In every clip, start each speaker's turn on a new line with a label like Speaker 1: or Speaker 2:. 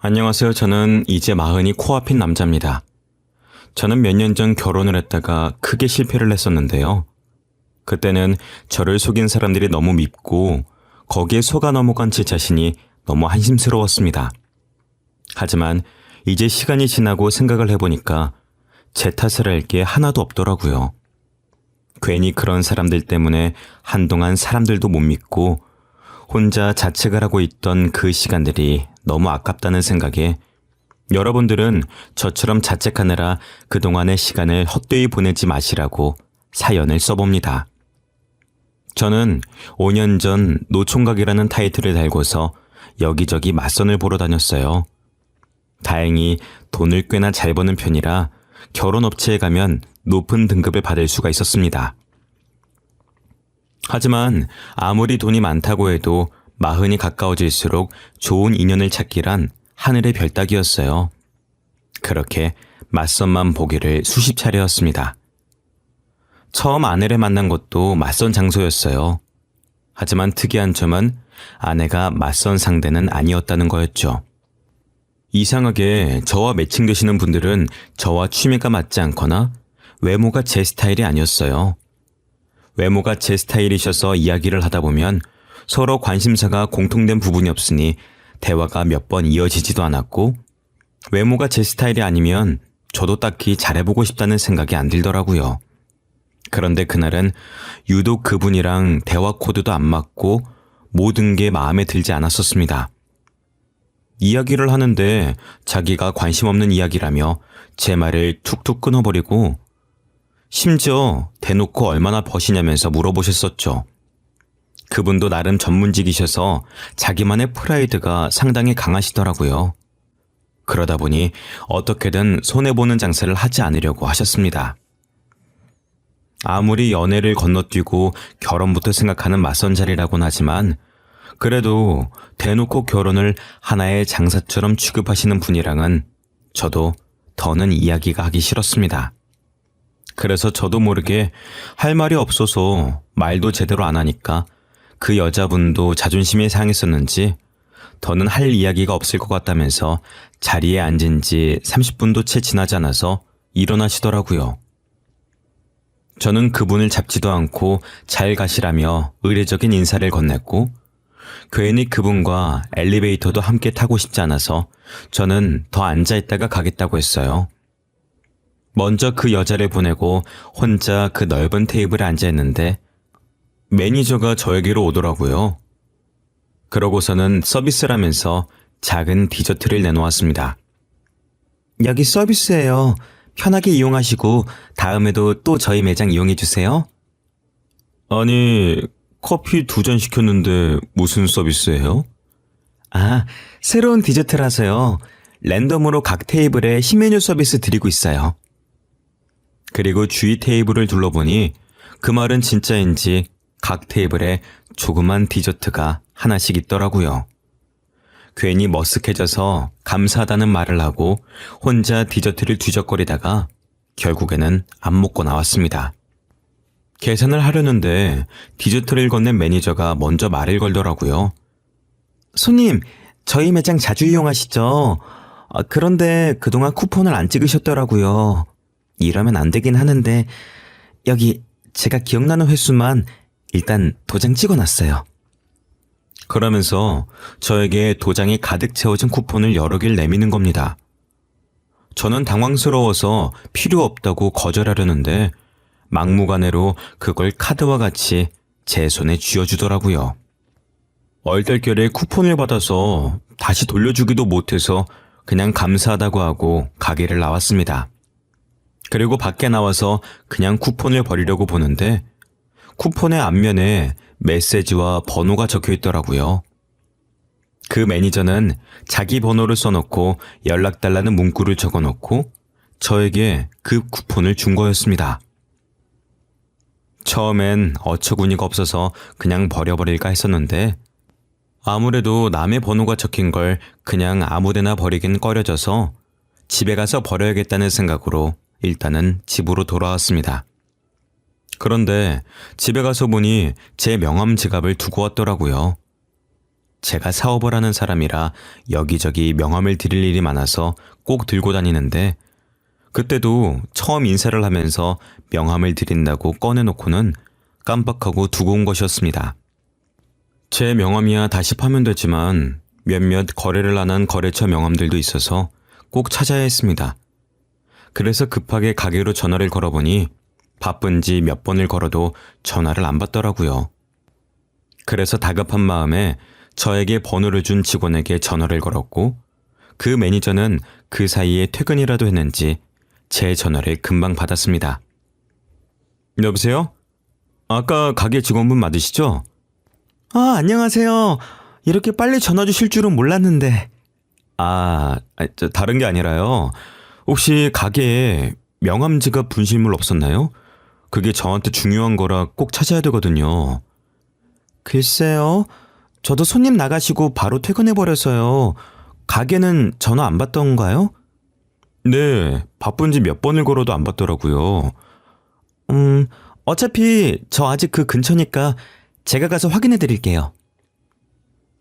Speaker 1: 안녕하세요. 저는 이제 마흔이 코앞인 남자입니다. 저는 몇 년 전 결혼을 했다가 크게 실패를 했었는데요. 그때는 저를 속인 사람들이 너무 밉고 거기에 속아 넘어간 제 자신이 너무 한심스러웠습니다. 하지만 이제 시간이 지나고 생각을 해보니까 제 탓을 할 게 하나도 없더라고요. 괜히 그런 사람들 때문에 한동안 사람들도 못 믿고 혼자 자책을 하고 있던 그 시간들이 너무 아깝다는 생각에 여러분들은 저처럼 자책하느라 그동안의 시간을 헛되이 보내지 마시라고 사연을 써봅니다. 저는 5년 전 노총각이라는 타이틀을 달고서 여기저기 맞선을 보러 다녔어요. 다행히 돈을 꽤나 잘 버는 편이라 결혼업체에 가면 높은 등급을 받을 수가 있었습니다. 하지만 아무리 돈이 많다고 해도 마흔이 가까워질수록 좋은 인연을 찾기란 하늘의 별 따기였어요. 그렇게 맞선만 보기를 수십 차례였습니다. 처음 아내를 만난 것도 맞선 장소였어요. 하지만 특이한 점은 아내가 맞선 상대는 아니었다는 거였죠. 이상하게 저와 매칭되시는 분들은 저와 취미가 맞지 않거나 외모가 제 스타일이 아니었어요. 외모가 제 스타일이셔서 이야기를 하다 보면 서로 관심사가 공통된 부분이 없으니 대화가 몇 번 이어지지도 않았고, 외모가 제 스타일이 아니면 저도 딱히 잘해보고 싶다는 생각이 안 들더라고요. 그런데 그날은 유독 그분이랑 대화 코드도 안 맞고 모든 게 마음에 들지 않았었습니다. 이야기를 하는데 자기가 관심 없는 이야기라며 제 말을 툭툭 끊어버리고, 심지어 대놓고 얼마나 버시냐면서 물어보셨었죠. 그분도 나름 전문직이셔서 자기만의 프라이드가 상당히 강하시더라고요. 그러다 보니 어떻게든 손해보는 장사를 하지 않으려고 하셨습니다. 아무리 연애를 건너뛰고 결혼부터 생각하는 맞선 자리라고는 하지만 그래도 대놓고 결혼을 하나의 장사처럼 취급하시는 분이랑은 저도 더는 이야기가 하기 싫었습니다. 그래서 저도 모르게 할 말이 없어서 말도 제대로 안 하니까 그 여자분도 자존심이 상했었는지 더는 할 이야기가 없을 것 같다면서 자리에 앉은 지 30분도 채 지나지 않아서 일어나시더라고요. 저는 그분을 잡지도 않고 잘 가시라며 의례적인 인사를 건넸고, 괜히 그분과 엘리베이터도 함께 타고 싶지 않아서 저는 더 앉아있다가 가겠다고 했어요. 먼저 그 여자를 보내고 혼자 그 넓은 테이블에 앉아있는데 매니저가 저에게로 오더라고요. 그러고서는 서비스라면서 작은 디저트를 내놓았습니다. 여기 서비스예요. 편하게 이용하시고 다음에도 또 저희 매장 이용해주세요. 아니, 커피 2잔 시켰는데 무슨 서비스예요? 아, 새로운 디저트라서요. 랜덤으로 각 테이블에 신메뉴 서비스 드리고 있어요. 그리고 주위 테이블을 둘러보니 그 말은 진짜인지 각 테이블에 조그만 디저트가 하나씩 있더라고요. 괜히 머쓱해져서 감사하다는 말을 하고 혼자 디저트를 뒤적거리다가 결국에는 안 먹고 나왔습니다. 계산을 하려는데 디저트를 건넨 매니저가 먼저 말을 걸더라고요. 손님, 저희 매장 자주 이용하시죠? 그런데 그동안 쿠폰을 안 찍으셨더라고요. 이러면 안 되긴 하는데 여기 제가 기억나는 횟수만 일단 도장 찍어놨어요. 그러면서 저에게 도장이 가득 채워진 쿠폰을 여러 개를 내미는 겁니다. 저는 당황스러워서 필요 없다고 거절하려는데 막무가내로 그걸 카드와 같이 제 손에 쥐어주더라고요. 얼떨결에 쿠폰을 받아서 다시 돌려주기도 못해서 그냥 감사하다고 하고 가게를 나왔습니다. 그리고 밖에 나와서 그냥 쿠폰을 버리려고 보는데 쿠폰의 앞면에 메시지와 번호가 적혀 있더라고요. 그 매니저는 자기 번호를 써놓고 연락달라는 문구를 적어놓고 저에게 그 쿠폰을 준 거였습니다. 처음엔 어처구니가 없어서 그냥 버려버릴까 했었는데 아무래도 남의 번호가 적힌 걸 그냥 아무데나 버리긴 꺼려져서 집에 가서 버려야겠다는 생각으로 일단은 집으로 돌아왔습니다. 그런데 집에 가서 보니 제 명함 지갑을 두고 왔더라고요. 제가 사업을 하는 사람이라 여기저기 명함을 드릴 일이 많아서 꼭 들고 다니는데 그때도 처음 인사를 하면서 명함을 드린다고 꺼내놓고는 깜빡하고 두고 온 것이었습니다. 제 명함이야 다시 파면 되지만 몇몇 거래를 안 한 거래처 명함들도 있어서 꼭 찾아야 했습니다. 그래서 급하게 가게로 전화를 걸어보니 바쁜지 몇 번을 걸어도 전화를 안 받더라고요. 그래서 다급한 마음에 저에게 번호를 준 직원에게 전화를 걸었고 그 매니저는 그 사이에 퇴근이라도 했는지 제 전화를 금방 받았습니다. 여보세요? 아까 가게 직원분 맞으시죠? 아, 안녕하세요. 이렇게 빨리 전화 주실 줄은 몰랐는데. 다른 게 아니라요. 혹시 가게에 명함 지갑 분실물 없었나요? 그게 저한테 중요한 거라 꼭 찾아야 되거든요. 글쎄요. 저도 손님 나가시고 바로 퇴근해버려서요. 가게는 전화 안 받던가요? 네, 바쁜지 몇 번을 걸어도 안 받더라고요. 어차피 저 아직 그 근처니까 제가 가서 확인해 드릴게요.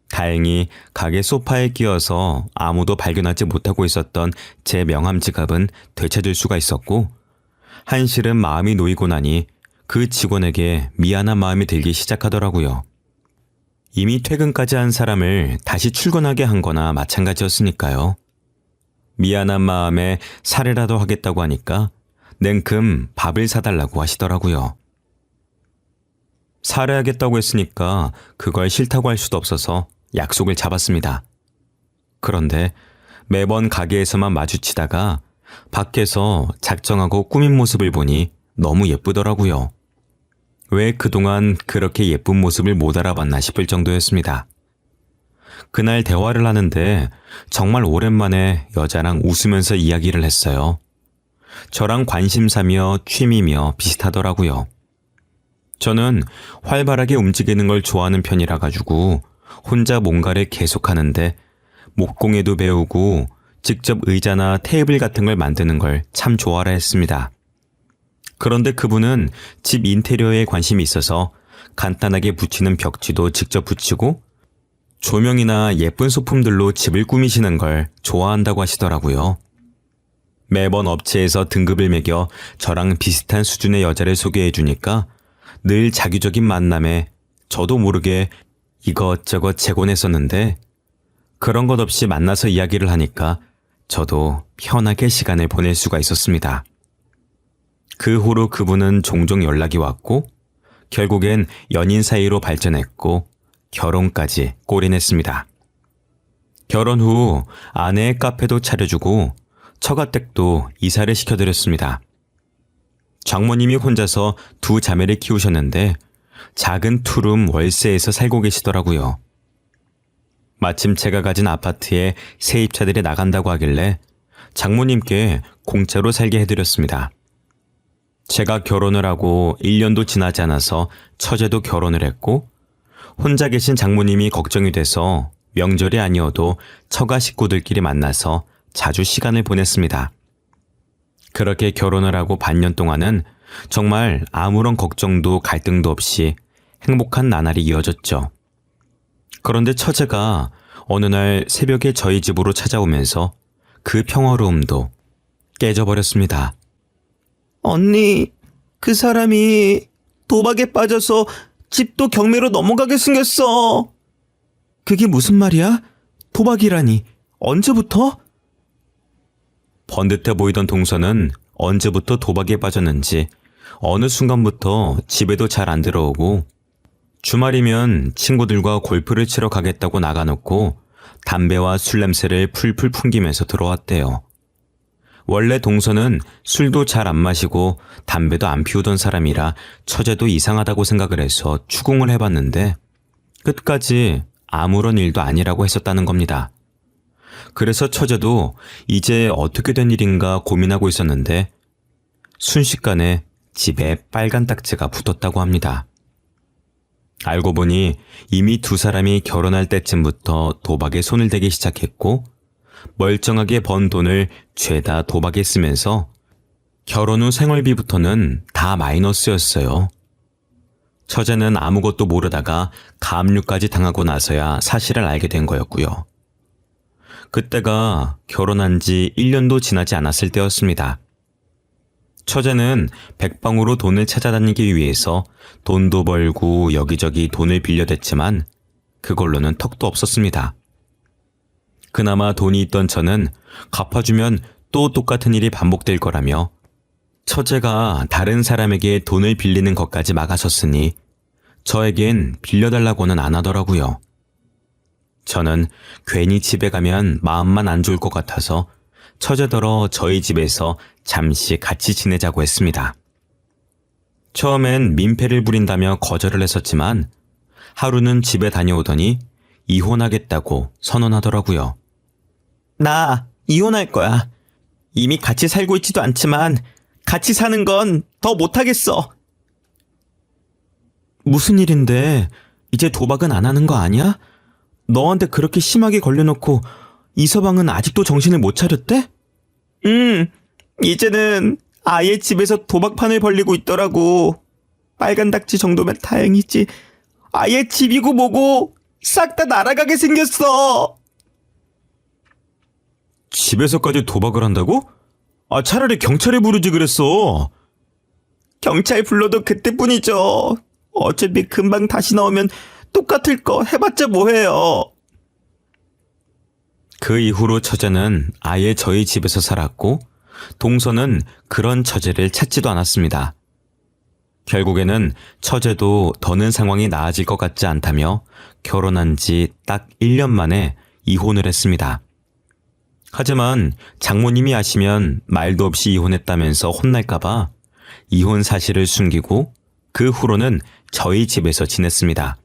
Speaker 1: 다행히 가게 소파에 끼어서 아무도 발견하지 못하고 있었던 제 명함 지갑은 되찾을 수가 있었고 한시름 마음이 놓이고 나니 그 직원에게 미안한 마음이 들기 시작하더라고요. 이미 퇴근까지 한 사람을 다시 출근하게 한 거나 마찬가지였으니까요. 미안한 마음에 사례라도 하겠다고 하니까 냉큼 밥을 사달라고 하시더라고요. 사례하겠다고 했으니까 그걸 싫다고 할 수도 없어서 약속을 잡았습니다. 그런데 매번 가게에서만 마주치다가 밖에서 작정하고 꾸민 모습을 보니 너무 예쁘더라고요. 왜 그동안 그렇게 예쁜 모습을 못 알아봤나 싶을 정도였습니다. 그날 대화를 하는데 정말 오랜만에 여자랑 웃으면서 이야기를 했어요. 저랑 관심사며 취미며 비슷하더라고요. 저는 활발하게 움직이는 걸 좋아하는 편이라 가지고 혼자 뭔가를 계속하는데 목공예도 배우고 직접 의자나 테이블 같은 걸 만드는 걸 참 좋아라 했습니다. 그런데 그분은 집 인테리어에 관심이 있어서 간단하게 붙이는 벽지도 직접 붙이고 조명이나 예쁜 소품들로 집을 꾸미시는 걸 좋아한다고 하시더라고요. 매번 업체에서 등급을 매겨 저랑 비슷한 수준의 여자를 소개해 주니까 늘 자기적인 만남에 저도 모르게 이것저것 제곤했었는데 그런 것 없이 만나서 이야기를 하니까 저도 편하게 시간을 보낼 수가 있었습니다. 그 후로 그분은 종종 연락이 왔고 결국엔 연인 사이로 발전했고 결혼까지 골인했습니다. 결혼 후 아내의 카페도 차려주고 처가댁도 이사를 시켜드렸습니다. 장모님이 혼자서 두 자매를 키우셨는데 작은 투룸 월세에서 살고 계시더라고요. 마침 제가 가진 아파트에 세입자들이 나간다고 하길래 장모님께 공짜로 살게 해드렸습니다. 제가 결혼을 하고 1년도 지나지 않아서 처제도 결혼을 했고 혼자 계신 장모님이 걱정이 돼서 명절이 아니어도 처가 식구들끼리 만나서 자주 시간을 보냈습니다. 그렇게 결혼을 하고 반년 동안은 정말 아무런 걱정도 갈등도 없이 행복한 나날이 이어졌죠. 그런데 처제가 어느 날 새벽에 저희 집으로 찾아오면서 그 평화로움도 깨져버렸습니다. 언니, 그 사람이 도박에 빠져서 집도 경매로 넘어가게 생겼어. 그게 무슨 말이야? 도박이라니. 언제부터? 번듯해 보이던 동서는 언제부터 도박에 빠졌는지 어느 순간부터 집에도 잘 안 들어오고 주말이면 친구들과 골프를 치러 가겠다고 나가놓고 담배와 술 냄새를 풀풀 풍기면서 들어왔대요. 원래 동서는 술도 잘 안 마시고 담배도 안 피우던 사람이라 처제도 이상하다고 생각을 해서 추궁을 해봤는데 끝까지 아무런 일도 아니라고 했었다는 겁니다. 그래서 처제도 이제 어떻게 된 일인가 고민하고 있었는데 순식간에 집에 빨간 딱지가 붙었다고 합니다. 알고 보니 이미 두 사람이 결혼할 때쯤부터 도박에 손을 대기 시작했고 멀쩡하게 번 돈을 죄다 도박에 쓰면서 결혼 후 생활비부터는 다 마이너스였어요. 처제는 아무것도 모르다가 가압류까지 당하고 나서야 사실을 알게 된 거였고요. 그때가 결혼한 지 1년도 지나지 않았을 때였습니다. 처제는 백방으로 돈을 찾아다니기 위해서 돈도 벌고 여기저기 돈을 빌려댔지만 그걸로는 턱도 없었습니다. 그나마 돈이 있던 저는 갚아주면 또 똑같은 일이 반복될 거라며 처제가 다른 사람에게 돈을 빌리는 것까지 막아섰으니 저에겐 빌려달라고는 안 하더라고요. 저는 괜히 집에 가면 마음만 안 좋을 것 같아서 처제더러 저희 집에서 잠시 같이 지내자고 했습니다. 처음엔 민폐를 부린다며 거절을 했었지만 하루는 집에 다녀오더니 이혼하겠다고 선언하더라고요. 나 이혼할 거야. 이미 같이 살고 있지도 않지만 같이 사는 건 더 못하겠어. 무슨 일인데 이제 도박은 안 하는 거 아니야? 너한테 그렇게 심하게 걸려놓고 이 서방은 아직도 정신을 못 차렸대? 이제는 아예 집에서 도박판을 벌리고 있더라고. 빨간 닥지 정도면 다행이지. 아예 집이고 뭐고 싹 다 날아가게 생겼어. 집에서까지 도박을 한다고? 차라리 경찰에 부르지 그랬어. 경찰 불러도 그때뿐이죠. 어차피 금방 다시 나오면 똑같을 거 해봤자 뭐해요. 그 이후로 처제는 아예 저희 집에서 살았고 동서는 그런 처제를 찾지도 않았습니다. 결국에는 처제도 더는 상황이 나아질 것 같지 않다며 결혼한 지 딱 1년 만에 이혼을 했습니다. 하지만 장모님이 아시면 말도 없이 이혼했다면서 혼날까봐 이혼 사실을 숨기고 그 후로는 저희 집에서 지냈습니다.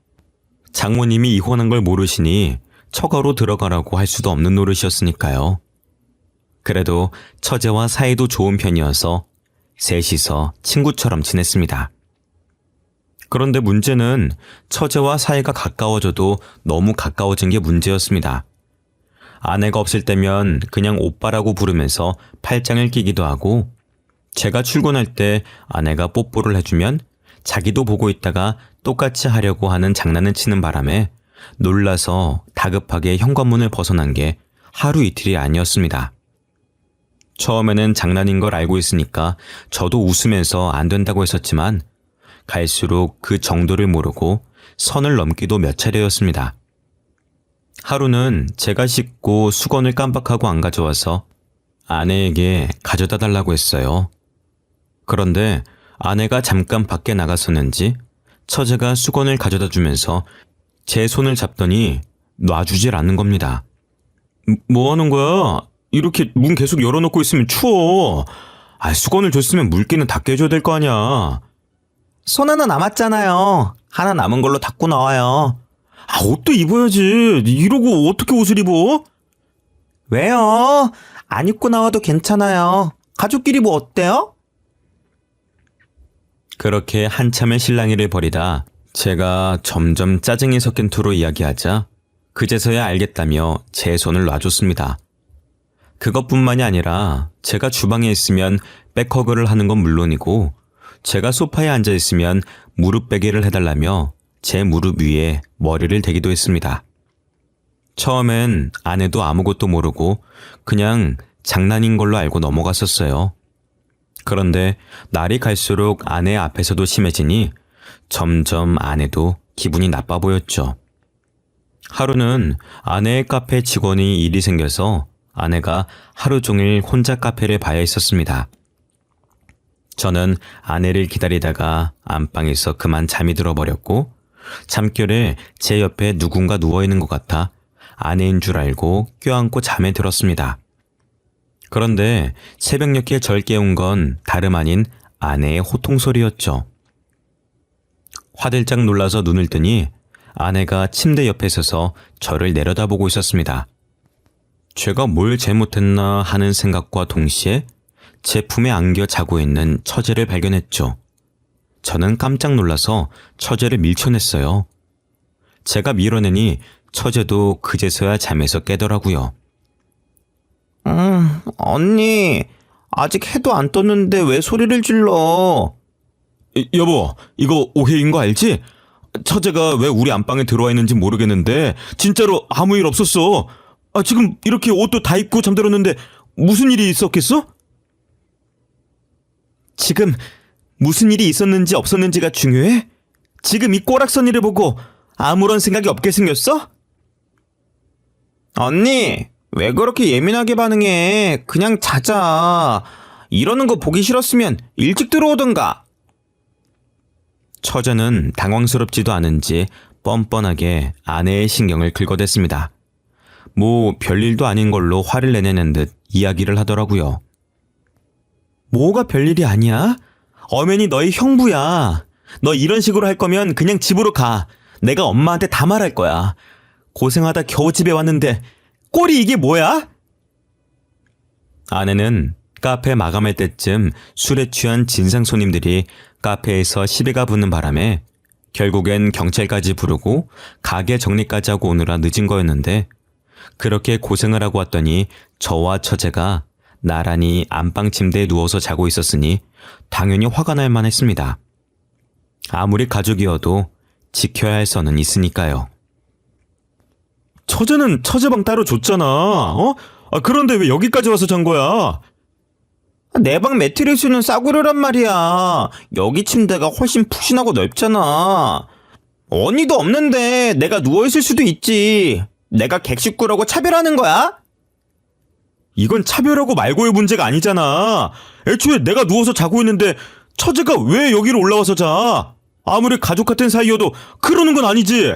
Speaker 1: 장모님이 이혼한 걸 모르시니 처가로 들어가라고 할 수도 없는 노릇이었으니까요. 그래도 처제와 사이도 좋은 편이어서 셋이서 친구처럼 지냈습니다. 그런데 문제는 처제와 사이가 가까워져도 너무 가까워진 게 문제였습니다. 아내가 없을 때면 그냥 오빠라고 부르면서 팔짱을 끼기도 하고 제가 출근할 때 아내가 뽀뽀를 해주면 자기도 보고 있다가 똑같이 하려고 하는 장난을 치는 바람에 놀라서 다급하게 현관문을 벗어난 게 하루 이틀이 아니었습니다. 처음에는 장난인 걸 알고 있으니까 저도 웃으면서 안 된다고 했었지만 갈수록 그 정도를 모르고 선을 넘기도 몇 차례였습니다. 하루는 제가 씻고 수건을 깜빡하고 안 가져와서 아내에게 가져다 달라고 했어요. 그런데 아내가 잠깐 밖에 나갔었는지 처제가 수건을 가져다 주면서 제 손을 잡더니 놔주질 않는 겁니다. 뭐 하는 거야? 이렇게 문 계속 열어놓고 있으면 추워. 수건을 줬으면 물기는 다 깨줘야 될 거 아니야. 손 하나 남았잖아요. 하나 남은 걸로 닦고 나와요. 옷도 입어야지. 이러고 어떻게 옷을 입어? 왜요? 안 입고 나와도 괜찮아요. 가족끼리 뭐 어때요? 그렇게 한참의 실랑이를 벌이다 제가 점점 짜증이 섞인 투로 이야기하자 그제서야 알겠다며 제 손을 놔줬습니다. 그것뿐만이 아니라 제가 주방에 있으면 백허그를 하는 건 물론이고 제가 소파에 앉아 있으면 무릎 베개를 해달라며 제 무릎 위에 머리를 대기도 했습니다. 처음엔 아내도 아무것도 모르고 그냥 장난인 걸로 알고 넘어갔었어요. 그런데 날이 갈수록 아내 앞에서도 심해지니 점점 아내도 기분이 나빠 보였죠. 하루는 아내의 카페 직원이 일이 생겨서 아내가 하루 종일 혼자 카페를 봐야 했었습니다. 저는 아내를 기다리다가 안방에서 그만 잠이 들어버렸고 잠결에 제 옆에 누군가 누워있는 것 같아 아내인 줄 알고 껴안고 잠에 들었습니다. 그런데 새벽녘에 절 깨운 건 다름 아닌 아내의 호통 소리였죠. 화들짝 놀라서 눈을 뜨니 아내가 침대 옆에 서서 저를 내려다보고 있었습니다. 제가 뭘 잘못했나 하는 생각과 동시에 제 품에 안겨 자고 있는 처제를 발견했죠. 저는 깜짝 놀라서 처제를 밀쳐냈어요. 제가 밀어내니 처제도 그제서야 잠에서 깨더라고요. 언니, 아직 해도 안 떴는데 왜 소리를 질러? 여보, 이거 오해인 거 알지? 처제가 왜 우리 안방에 들어와 있는지 모르겠는데 진짜로 아무 일 없었어. 지금 이렇게 옷도 다 입고 잠들었는데 무슨 일이 있었겠어? 지금 무슨 일이 있었는지 없었는지가 중요해? 지금 이 꼬락서니를 보고 아무런 생각이 없게 생겼어? 언니, 왜 그렇게 예민하게 반응해? 그냥 자자. 이러는 거 보기 싫었으면 일찍 들어오던가. 처제는 당황스럽지도 않은지 뻔뻔하게 아내의 신경을 긁어댔습니다. 뭐 별일도 아닌 걸로 화를 내내는 듯 이야기를 하더라고요. 뭐가 별일이 아니야? 엄연히 너희 형부야. 너 이런 식으로 할 거면 그냥 집으로 가. 내가 엄마한테 다 말할 거야. 고생하다 겨우 집에 왔는데 꼴이 이게 뭐야? 아내는 카페 마감할 때쯤 술에 취한 진상 손님들이 카페에서 시비가 붙는 바람에 결국엔 경찰까지 부르고 가게 정리까지 하고 오느라 늦은 거였는데, 그렇게 고생을 하고 왔더니 저와 처제가 나란히 안방 침대에 누워서 자고 있었으니 당연히 화가 날 만했습니다. 아무리 가족이어도 지켜야 할 선은 있으니까요. 처제는 처제방 따로 줬잖아. 그런데 왜 여기까지 와서 잔 거야? 내 방 매트리스는 싸구려란 말이야. 여기 침대가 훨씬 푹신하고 넓잖아. 언니도 없는데 내가 누워있을 수도 있지. 내가 객식구라고 차별하는 거야? 이건 차별하고 말고의 문제가 아니잖아. 애초에 내가 누워서 자고 있는데 처제가 왜 여기로 올라와서 자? 아무리 가족 같은 사이여도 그러는 건 아니지.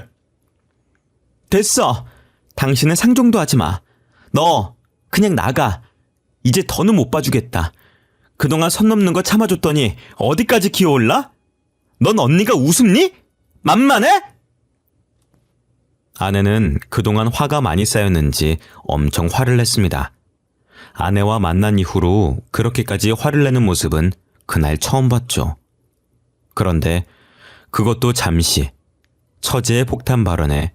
Speaker 1: 됐어. 당신은 상종도 하지 마. 너 그냥 나가. 이제 더는 못 봐주겠다. 그동안 선 넘는 거 참아줬더니 어디까지 기어올라? 넌 언니가 우습니? 만만해? 아내는 그동안 화가 많이 쌓였는지 엄청 화를 냈습니다. 아내와 만난 이후로 그렇게까지 화를 내는 모습은 그날 처음 봤죠. 그런데 그것도 잠시, 처제의 폭탄 발언에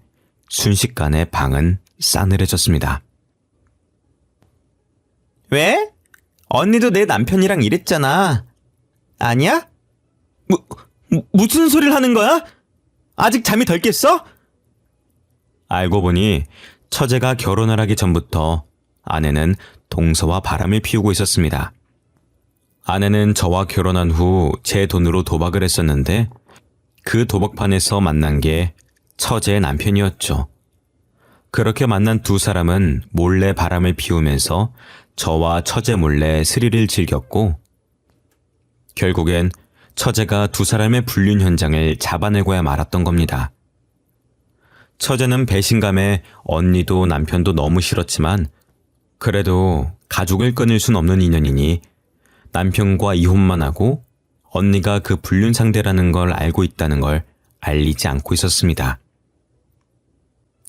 Speaker 1: 순식간에 방은 싸늘해졌습니다. 왜? 언니도 내 남편이랑 이랬잖아. 아니야? 무슨 소리를 하는 거야? 아직 잠이 덜 깼어? 알고 보니 처제가 결혼을 하기 전부터 아내는 동서와 바람을 피우고 있었습니다. 아내는 저와 결혼한 후 제 돈으로 도박을 했었는데, 그 도박판에서 만난 게 처제의 남편이었죠. 그렇게 만난 두 사람은 몰래 바람을 피우면서 저와 처제 몰래 스릴을 즐겼고, 결국엔 처제가 두 사람의 불륜 현장을 잡아내고야 말았던 겁니다. 처제는 배신감에 언니도 남편도 너무 싫었지만 그래도 가족을 끊을 순 없는 인연이니 남편과 이혼만 하고 언니가 그 불륜 상대라는 걸 알고 있다는 걸 알리지 않고 있었습니다.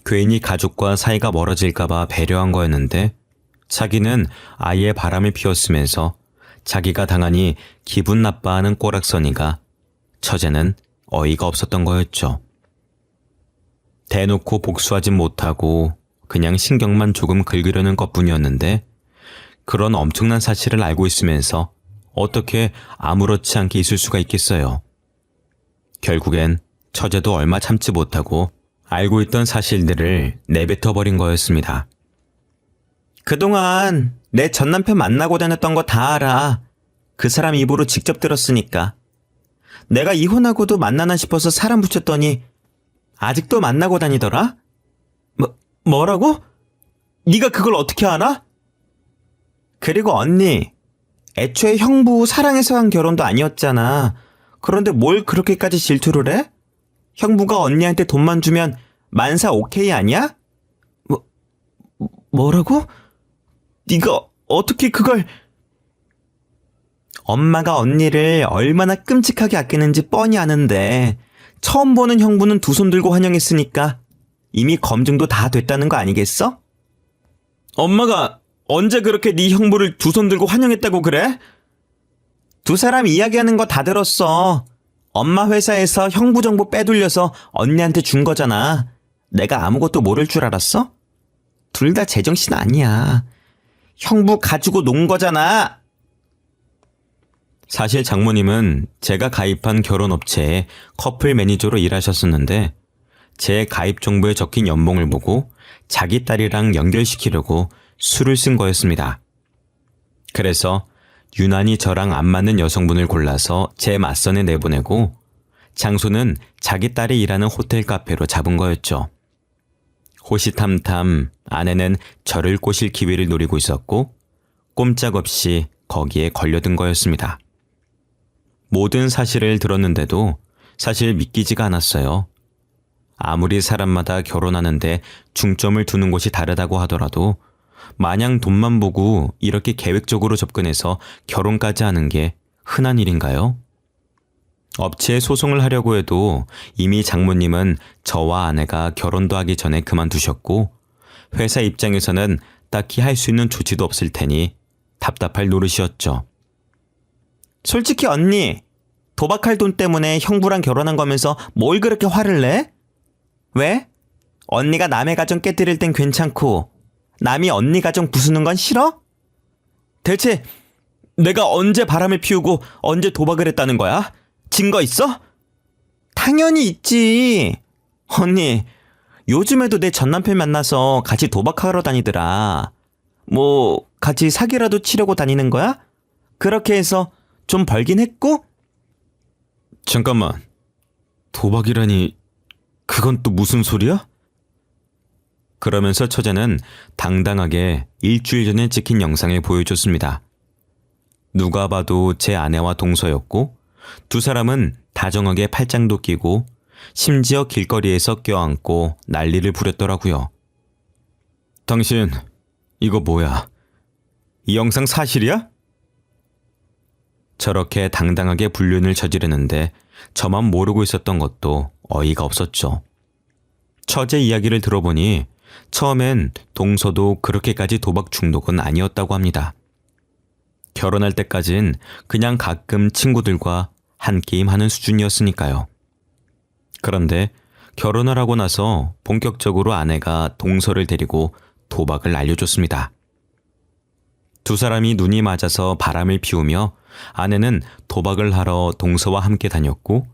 Speaker 1: 괜히 가족과 사이가 멀어질까봐 배려한 거였는데, 자기는 아예 바람을 피웠으면서 자기가 당하니 기분 나빠하는 꼬락서니가 처제는 어이가 없었던 거였죠. 대놓고 복수하진 못하고 그냥 신경만 조금 긁으려는 것뿐이었는데, 그런 엄청난 사실을 알고 있으면서 어떻게 아무렇지 않게 있을 수가 있겠어요. 결국엔 처제도 얼마 참지 못하고 알고 있던 사실들을 내뱉어버린 거였습니다. 그동안 내 전남편 만나고 다녔던 거 다 알아. 그 사람 입으로 직접 들었으니까. 내가 이혼하고도 만나나 싶어서 사람 붙였더니 아직도 만나고 다니더라? 뭐라고? 네가 그걸 어떻게 알아? 그리고 언니, 애초에 형부 사랑해서 한 결혼도 아니었잖아. 그런데 뭘 그렇게까지 질투를 해? 형부가 언니한테 돈만 주면 만사 오케이 아니야? 뭐라고? 네가 어떻게 그걸... 엄마가 언니를 얼마나 끔찍하게 아끼는지 뻔히 아는데 처음 보는 형부는 두 손 들고 환영했으니까 이미 검증도 다 됐다는 거 아니겠어? 엄마가 언제 그렇게 네 형부를 두 손 들고 환영했다고 그래? 두 사람 이야기하는 거 다 들었어. 엄마 회사에서 형부 정보 빼돌려서 언니한테 준 거잖아. 내가 아무것도 모를 줄 알았어? 둘 다 제정신 아니야. 형부 가지고 논 거잖아. 사실 장모님은 제가 가입한 결혼업체에 커플 매니저로 일하셨었는데 제 가입 정보에 적힌 연봉을 보고 자기 딸이랑 연결시키려고 수를 쓴 거였습니다. 그래서 유난히 저랑 안 맞는 여성분을 골라서 제 맞선에 내보내고 장소는 자기 딸이 일하는 호텔 카페로 잡은 거였죠. 호시탐탐 아내는 저를 꼬실 기회를 노리고 있었고 꼼짝없이 거기에 걸려든 거였습니다. 모든 사실을 들었는데도 사실 믿기지가 않았어요. 아무리 사람마다 결혼하는데 중점을 두는 곳이 다르다고 하더라도 마냥 돈만 보고 이렇게 계획적으로 접근해서 결혼까지 하는 게 흔한 일인가요? 업체에 소송을 하려고 해도 이미 장모님은 저와 아내가 결혼도 하기 전에 그만두셨고 회사 입장에서는 딱히 할 수 있는 조치도 없을 테니 답답할 노릇이었죠. 솔직히 언니, 도박할 돈 때문에 형부랑 결혼한 거면서 뭘 그렇게 화를 내? 왜? 언니가 남의 가정 깨뜨릴 땐 괜찮고 남이 언니 가정 부수는 건 싫어? 대체 내가 언제 바람을 피우고 언제 도박을 했다는 거야? 증거 있어? 당연히 있지. 언니, 요즘에도 내 전남편 만나서 같이 도박하러 다니더라. 뭐 같이 사기라도 치려고 다니는 거야? 그렇게 해서 좀 벌긴 했고?
Speaker 2: 잠깐만. 도박이라니 그건 또 무슨 소리야?
Speaker 1: 그러면서 처제는 당당하게 일주일 전에 찍힌 영상을 보여줬습니다. 누가 봐도 제 아내와 동서였고 두 사람은 다정하게 팔짱도 끼고 심지어 길거리에서 껴안고 난리를 부렸더라고요.
Speaker 2: 당신 이거 뭐야? 이 영상 사실이야?
Speaker 1: 저렇게 당당하게 불륜을 저지르는데 저만 모르고 있었던 것도 어이가 없었죠. 처제 이야기를 들어보니 처음엔 동서도 그렇게까지 도박 중독은 아니었다고 합니다. 결혼할 때까진 그냥 가끔 친구들과 한 게임 하는 수준이었으니까요. 그런데 결혼을 하고 나서 본격적으로 아내가 동서를 데리고 도박을 알려줬습니다. 두 사람이 눈이 맞아서 바람을 피우며 아내는 도박을 하러 동서와 함께 다녔고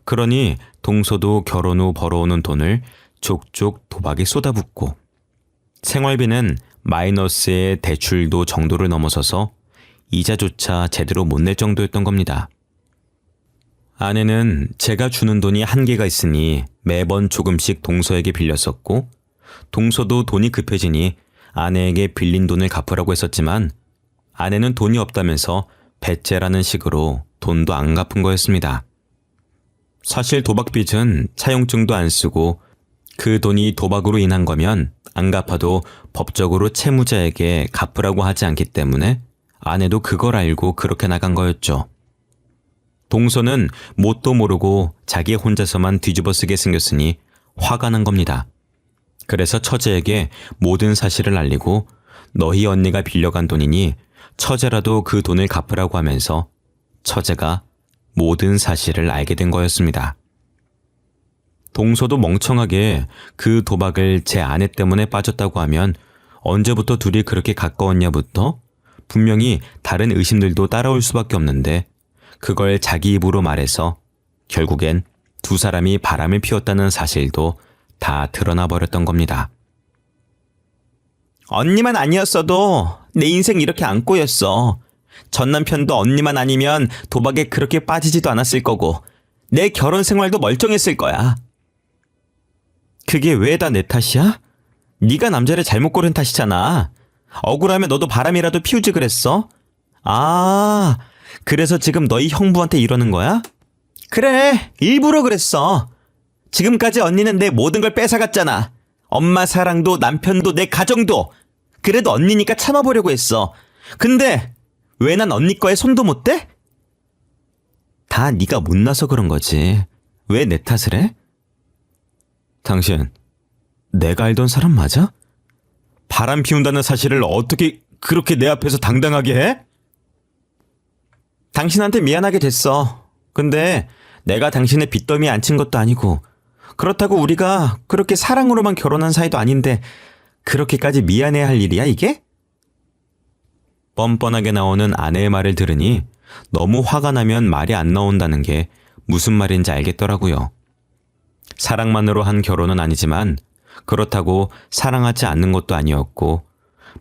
Speaker 1: 그러니 동서도 결혼 후 벌어오는 돈을 족족 도박에 쏟아붓고 생활비는 마이너스의 대출도 정도를 넘어서서 이자조차 제대로 못 낼 정도였던 겁니다. 아내는 제가 주는 돈이 한계가 있으니 매번 조금씩 동서에게 빌렸었고 동서도 돈이 급해지니 아내에게 빌린 돈을 갚으라고 했었지만 아내는 돈이 없다면서 배째라는 식으로 돈도 안 갚은 거였습니다. 사실 도박빚은 차용증도 안 쓰고 그 돈이 도박으로 인한 거면 안 갚아도 법적으로 채무자에게 갚으라고 하지 않기 때문에 아내도 그걸 알고 그렇게 나간 거였죠. 동서는 뭣도 모르고 자기 혼자서만 뒤집어쓰게 생겼으니 화가 난 겁니다. 그래서 처제에게 모든 사실을 알리고 너희 언니가 빌려간 돈이니 처제라도 그 돈을 갚으라고 하면서 처제가 모든 사실을 알게 된 거였습니다. 동서도 멍청하게 그 도박을 제 아내 때문에 빠졌다고 하면 언제부터 둘이 그렇게 가까웠냐부터 분명히 다른 의심들도 따라올 수밖에 없는데 그걸 자기 입으로 말해서 결국엔 두 사람이 바람을 피웠다는 사실도 다 드러나 버렸던 겁니다. 언니만 아니었어도 내 인생 이렇게 안 꼬였어. 전 남편도 언니만 아니면 도박에 그렇게 빠지지도 않았을 거고 내 결혼 생활도 멀쩡했을 거야. 그게 왜 다 내 탓이야? 네가 남자를 잘못 고른 탓이잖아. 억울하면 너도 바람이라도 피우지 그랬어? 아, 그래서 지금 너희 형부한테 이러는 거야? 그래, 일부러 그랬어. 지금까지 언니는 내 모든 걸 뺏어갔잖아. 엄마 사랑도 남편도 내 가정도. 그래도 언니니까 참아보려고 했어. 근데 왜 난 언니 거에 손도 못 대? 다 네가 못나서 그런 거지. 왜 내 탓을 해?
Speaker 2: 당신 내가 알던 사람 맞아? 바람 피운다는 사실을 어떻게 그렇게 내 앞에서 당당하게 해?
Speaker 1: 당신한테 미안하게 됐어. 근데 내가 당신의 빚더미에 앉힌 것도 아니고 그렇다고 우리가 그렇게 사랑으로만 결혼한 사이도 아닌데 그렇게까지 미안해야 할 일이야 이게? 뻔뻔하게 나오는 아내의 말을 들으니 너무 화가 나면 말이 안 나온다는 게 무슨 말인지 알겠더라고요. 사랑만으로 한 결혼은 아니지만 그렇다고 사랑하지 않는 것도 아니었고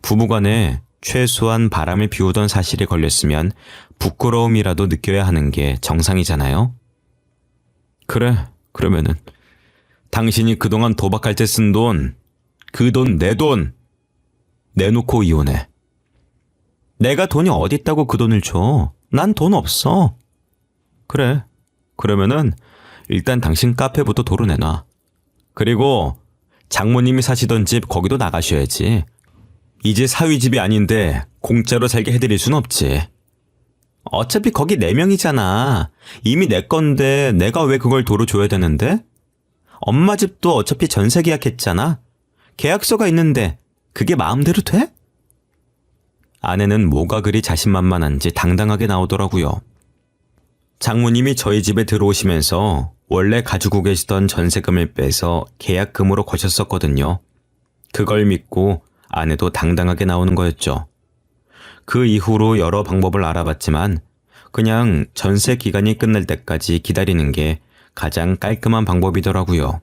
Speaker 1: 부부간에 최소한 바람을 피우던 사실이 걸렸으면 부끄러움이라도 느껴야 하는 게 정상이잖아요. 그래, 그러면은 당신이 그동안 도박할 때 쓴 돈, 그 돈 내 돈 내놓고 이혼해. 내가 돈이 어딨다고 그 돈을 줘. 난 돈 없어. 그래, 그러면은 일단 당신 카페부터 도로 내놔. 그리고 장모님이 사시던 집 거기도 나가셔야지. 이제 사위 집이 아닌데 공짜로 살게 해드릴 순 없지. 어차피 거기 4명이잖아. 이미 내 건데 내가 왜 그걸 도로 줘야 되는데? 엄마 집도 어차피 전세 계약했잖아. 계약서가 있는데 그게 마음대로 돼? 아내는 뭐가 그리 자신만만한지 당당하게 나오더라고요. 장모님이 저희 집에 들어오시면서 원래 가지고 계시던 전세금을 빼서 계약금으로 거셨었거든요. 그걸 믿고 아내도 당당하게 나오는 거였죠. 그 이후로 여러 방법을 알아봤지만 그냥 전세 기간이 끝날 때까지 기다리는 게 가장 깔끔한 방법이더라고요.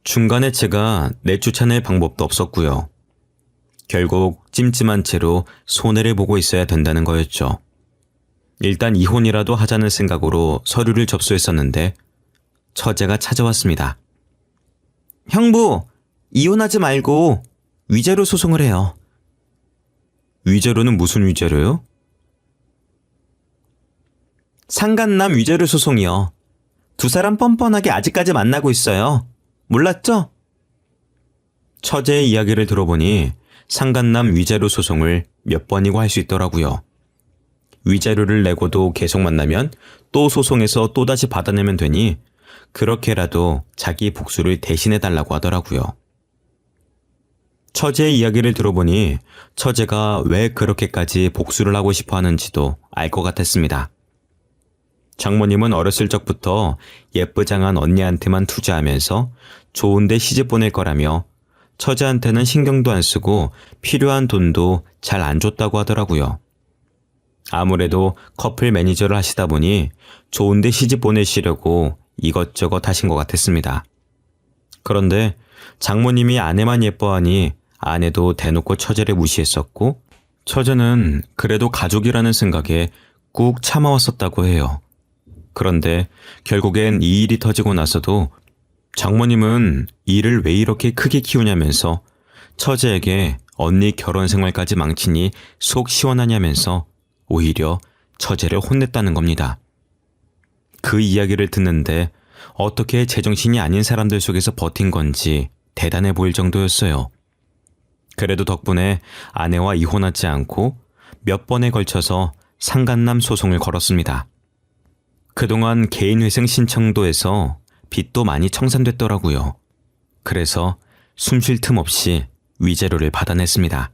Speaker 1: 중간에 제가 내쫓아낼 방법도 없었고요. 결국 찜찜한 채로 손해를 보고 있어야 된다는 거였죠. 일단 이혼이라도 하자는 생각으로 서류를 접수했었는데 처제가 찾아왔습니다. 형부, 이혼하지 말고 위자료 소송을 해요. 위자료는 무슨 위자료요? 상간남 위자료 소송이요. 두 사람 뻔뻔하게 아직까지 만나고 있어요. 몰랐죠? 처제의 이야기를 들어보니 상간남 위자료 소송을 몇 번이고 할 수 있더라고요. 위자료를 내고도 계속 만나면 또 소송해서 또다시 받아내면 되니 그렇게라도 자기 복수를 대신해달라고 하더라고요. 처제의 이야기를 들어보니 처제가 왜 그렇게까지 복수를 하고 싶어 하는지도 알 것 같았습니다. 장모님은 어렸을 적부터 예쁘장한 언니한테만 투자하면서 좋은데 시집 보낼 거라며 처제한테는 신경도 안 쓰고 필요한 돈도 잘 안 줬다고 하더라고요. 아무래도 커플 매니저를 하시다 보니 좋은데 시집 보내시려고 이것저것 하신 것 같았습니다. 그런데 장모님이 아내만 예뻐하니 아내도 대놓고 처제를 무시했었고 처제는 그래도 가족이라는 생각에 꾹 참아왔었다고 해요. 그런데 결국엔 이 일이 터지고 나서도 장모님은 일을 왜 이렇게 크게 키우냐면서 처제에게 언니 결혼 생활까지 망치니 속 시원하냐면서 오히려 처제를 혼냈다는 겁니다. 그 이야기를 듣는데 어떻게 제정신이 아닌 사람들 속에서 버틴 건지 대단해 보일 정도였어요. 그래도 덕분에 아내와 이혼하지 않고 몇 번에 걸쳐서 상간남 소송을 걸었습니다. 그동안 개인회생 신청도 해서 빚도 많이 청산됐더라고요. 그래서 숨 쉴 틈 없이 위자료를 받아냈습니다.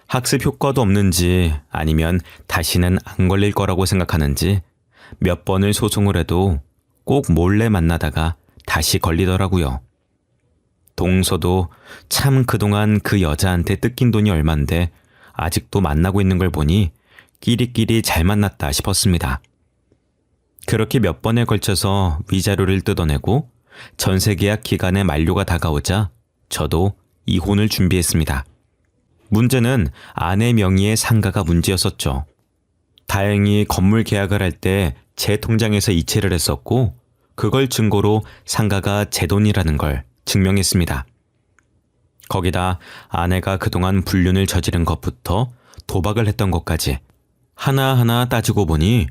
Speaker 1: 학습 효과도 없는지 아니면 다시는 안 걸릴 거라고 생각하는지 몇 번을 소송을 해도 꼭 몰래 만나다가 다시 걸리더라고요. 동서도 참 그동안 그 여자한테 뜯긴 돈이 얼만데 아직도 만나고 있는 걸 보니 끼리끼리 잘 만났다 싶었습니다. 그렇게 몇 번에 걸쳐서 위자료를 뜯어내고 전세계약 기간의 만료가 다가오자 저도 이혼을 준비했습니다. 문제는 아내 명의의 상가가 문제였었죠. 다행히 건물 계약을 할 때 제 통장에서 이체를 했었고 그걸 증거로 상가가 제 돈이라는 걸 증명했습니다. 거기다 아내가 그동안 불륜을 저지른 것부터 도박을 했던 것까지 하나하나 따지고 보니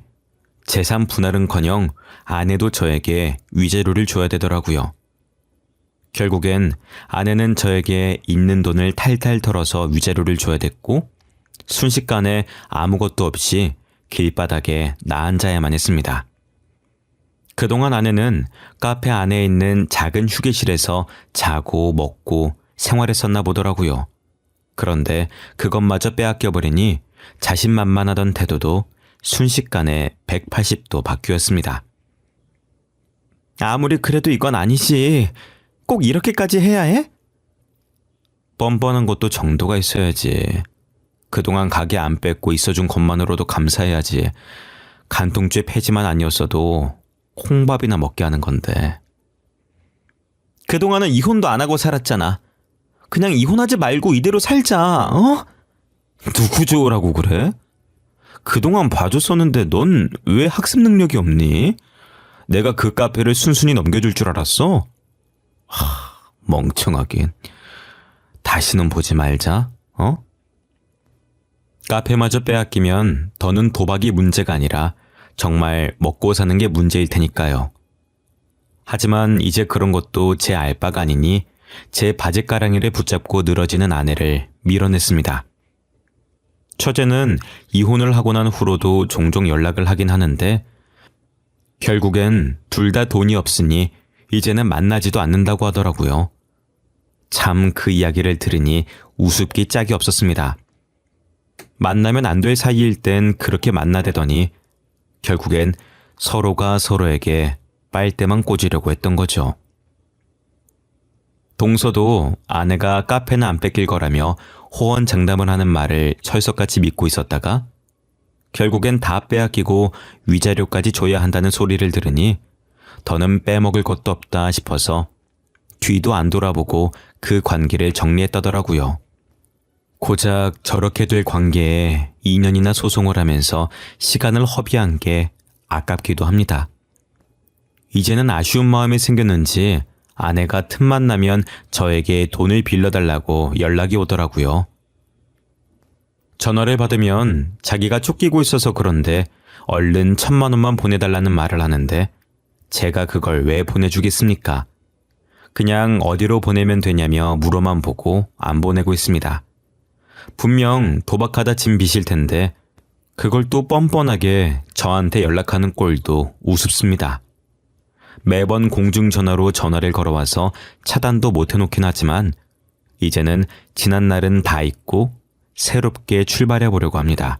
Speaker 1: 재산 분할은커녕 아내도 저에게 위자료를 줘야 되더라고요. 결국엔 아내는 저에게 있는 돈을 탈탈 털어서 위자료를 줘야 됐고 순식간에 아무것도 없이 길바닥에 나 앉아야만 했습니다. 그동안 아내는 카페 안에 있는 작은 휴게실에서 자고 먹고 생활했었나 보더라고요. 그런데 그것마저 빼앗겨버리니 자신만만하던 태도도 순식간에 180도 바뀌었습니다. 아무리 그래도 이건 아니지. 꼭 이렇게까지 해야 해? 뻔뻔한 것도 정도가 있어야지. 그동안 가게 안 뺏고 있어준 것만으로도 감사해야지. 간통죄 폐지만 아니었어도 콩밥이나 먹게 하는 건데. 그동안은 이혼도 안 하고 살았잖아. 그냥 이혼하지 말고 이대로 살자, 어? 누구 좋으라고 그래? 그동안 봐줬었는데 넌 왜 학습 능력이 없니? 내가 그 카페를 순순히 넘겨줄 줄 알았어? 멍청하긴. 다시는 보지 말자, 어? 카페마저 빼앗기면 더는 도박이 문제가 아니라 정말 먹고 사는 게 문제일 테니까요. 하지만 이제 그런 것도 제 알바가 아니니 제 바지가랑이를 붙잡고 늘어지는 아내를 밀어냈습니다. 처제는 이혼을 하고 난 후로도 종종 연락을 하긴 하는데 결국엔 둘 다 돈이 없으니 이제는 만나지도 않는다고 하더라고요. 참 그 이야기를 들으니 우습기 짝이 없었습니다. 만나면 안 될 사이일 땐 그렇게 만나대더니 결국엔 서로가 서로에게 빨대만 꽂으려고 했던 거죠. 동서도 아내가 카페는 안 뺏길 거라며 호언장담을 하는 말을 철석같이 믿고 있었다가 결국엔 다 빼앗기고 위자료까지 줘야 한다는 소리를 들으니 더는 빼먹을 것도 없다 싶어서 뒤도 안 돌아보고 그 관계를 정리했다더라고요. 고작 저렇게 될 관계에 2년이나 소송을 하면서 시간을 허비한 게 아깝기도 합니다. 이제는 아쉬운 마음이 생겼는지 아내가 틈만 나면 저에게 돈을 빌려달라고 연락이 오더라고요. 전화를 받으면 자기가 쫓기고 있어서 그런데 얼른 1,000만 원만 보내달라는 말을 하는데 제가 그걸 왜 보내주겠습니까? 그냥 어디로 보내면 되냐며 물어만 보고 안 보내고 있습니다. 분명 도박하다 진 빚일 텐데 그걸 또 뻔뻔하게 저한테 연락하는 꼴도 우습습니다. 매번 공중전화로 전화를 걸어와서 차단도 못 해놓긴 하지만 이제는 지난 날은 다 잊고 새롭게 출발해 보려고 합니다.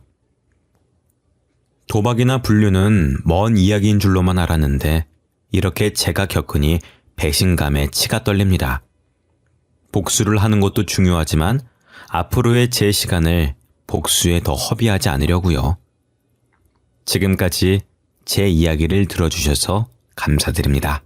Speaker 1: 도박이나 불륜은 먼 이야기인 줄로만 알았는데 이렇게 제가 겪으니 배신감에 치가 떨립니다. 복수를 하는 것도 중요하지만 앞으로의 제 시간을 복수에 더 허비하지 않으려고요. 지금까지 제 이야기를 들어주셔서 감사드립니다.